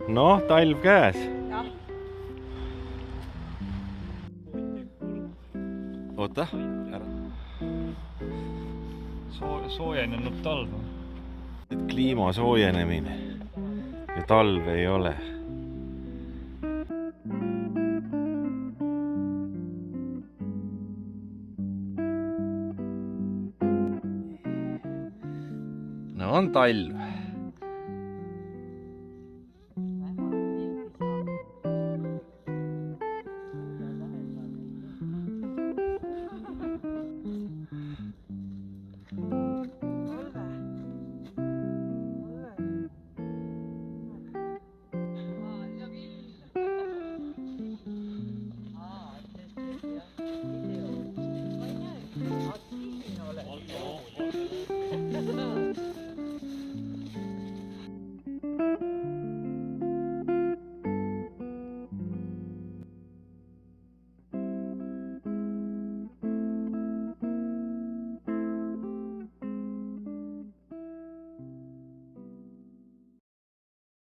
noh, talv käes. oota, ära. Soojenenud talv. Kliima soojenemine ja talv ei ole. no on talv.